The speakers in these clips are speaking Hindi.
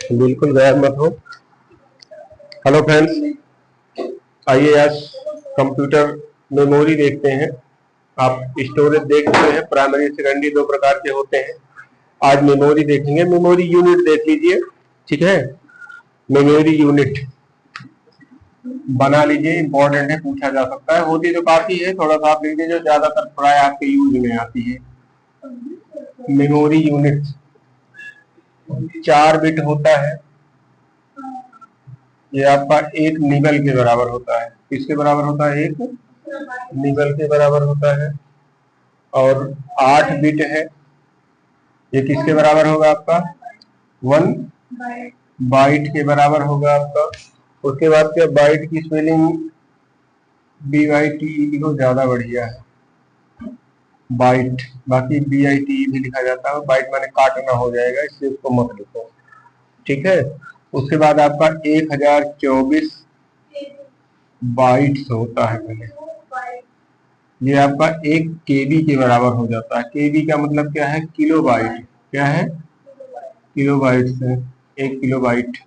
बिल्कुल गायब मत हो। हेलो फ्रेंड्स, आइए आज कंप्यूटर मेमोरी देखते हैं। आप स्टोरेज देख चुके हैं, प्राइमरी सेकेंडरी दो प्रकार के होते हैं। आज मेमोरी देखेंगे, मेमोरी यूनिट देख लीजिए। ठीक है, मेमोरी यूनिट बना लीजिए, इंपॉर्टेंट है, पूछा जा सकता है। होती तो काफी है, थोड़ा सा आप लिख दीजिए, जो ज्यादातर प्राय आपके यूज में आती है। मेमोरी यूनिट 4 बिट होता है। ये आपका एक निबल के बराबर होता है। किसके बराबर होता है? एक निबल के बराबर होता है। और 8 बिट है। ये किसके बराबर होगा आपका? 1 बाइट के बराबर होगा आपका। उसके बाद क्या, बाइट की स्पेलिंग BYTE लिखो, ज्यादा बढ़िया है बाइट। बाकी BITE भी लिखा जाता है, बाइट माने काटना हो जाएगा, इसलिए उसको मत लिखो। ठीक है। उसके बाद आपका 1024 बाइट्स होता है पहले। ये आपका 1 KB के बराबर हो जाता है। KB का मतलब क्या है? Kilo byte. क्या है? किलो बाइट से 1 किलो बाइट।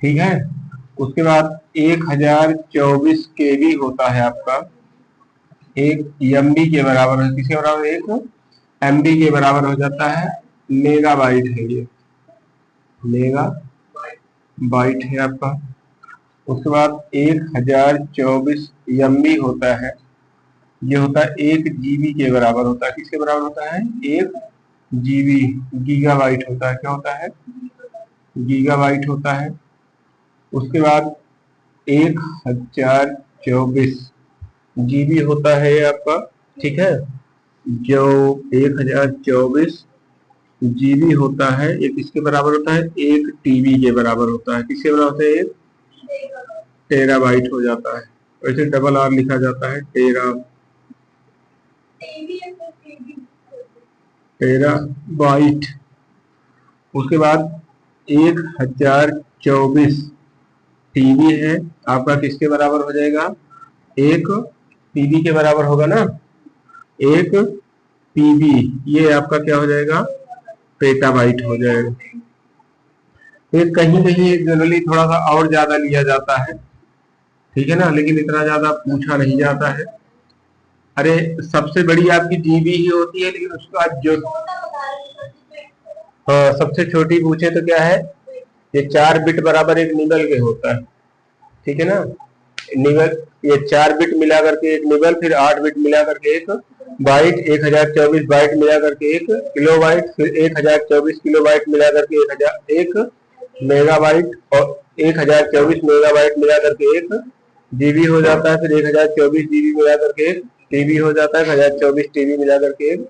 ठीक है। उसके बाद 1024 KB होता है आपका, 1 MB के बराबर है। किसके बराबर? 1 MB के बराबर हो जाता है। मेगा बाइट है ये, मेगा बाइट है आपका। उसके बाद 1024 MB होता है, ये होता है 1 GB के बराबर होता है। किसके बराबर होता है? 1 GB, गीगाबाइट होता है। क्या होता है? गीगाबाइट होता है। उसके बाद 1024 GB होता है ये आपका। ठीक है, जो 1024 GB होता है, ये किसके बराबर होता है? 1 TB के बराबर होता है। किसके बराबर होता है? 1 टेराबाइट हो जाता है। वैसे डबल R लिखा जाता है, टेराबाइट। उसके बाद 1024 TB है आपका, किसके बराबर हो जाएगा? 1 TB के बराबर होगा ना। 1 TB ये आपका क्या हो जाएगा? पेटाबाइट हो जाएगा। फिर कहीं कहीं जनरली थोड़ा सा और ज्यादा लिया जाता है, ठीक है ना, लेकिन इतना ज्यादा पूछा नहीं जाता है। अरे सबसे बड़ी आपकी GB ही होती है, लेकिन उसका जो सबसे छोटी पूछे तो क्या है? ये 4 बिट बराबर एक निबल के होता है। ठीक है ना, निबल, ये 4 बिट मिला करके एक निबल, फिर 8 बिट मिला करके एक बाइट, 1024 बाइट मिला करके एक किलो बाइट, फिर 1024 किलो बाइट मिला करके एक मेगाबाइट, और 1024 मेगाबाइट मिला करके एक GB हो जाता है। फिर 1024 GB मिला करके एक TB हो जाता है। 1024 TB मिला करके एक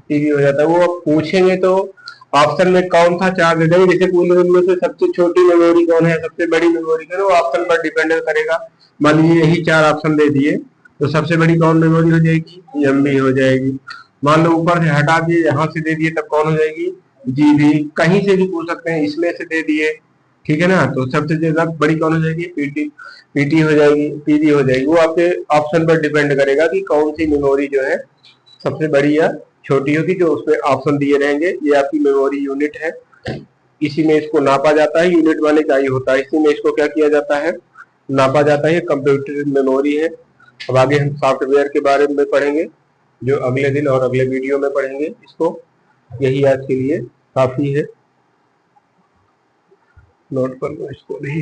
TB हो जाता है। वो आप पूछेंगे तो ऑप्शन में कौन सा चार्ज दे देंगे, जैसे पूरे उनमें से सबसे छोटी मेमोरी कौन है, सबसे बड़ी मेमोरी कौन है, वो ऑप्शन पर डिपेंड करेगा। मान लीजिए यही 4 ऑप्शन दे दिए, तो सबसे बड़ी कौन मेमोरी हो जाएगी? MB हो जाएगी। मान लो ऊपर से हटा दिए, यहाँ से दे दिए, तब कौन हो जाएगी? GB। कहीं से भी पूछ सकते हैं, इसमें से दे दिए, ठीक है ना, तो सबसे ज्यादा बड़ी कौन हो जाएगी? PT हो जाएगी, PB हो जाएगी। वो आपके ऑप्शन पर डिपेंड करेगा कि कौन सी मेमोरी जो है सबसे बड़ी या छोटी होगी, जो उसमें ऑप्शन दिए रहेंगे। ये आपकी मेमोरी यूनिट है, इसी में इसको नापा जाता है। यूनिट माने क्या ही होता है, इसी में इसको क्या किया जाता है? नापा जाता है। कंप्यूटर मेमोरी है। अब आगे हम सॉफ्टवेयर के बारे में पढ़ेंगे, जो अगले दिन और अगले वीडियो में पढ़ेंगे इसको। यही आज के लिए काफी है, नोट कर लो इसको भी।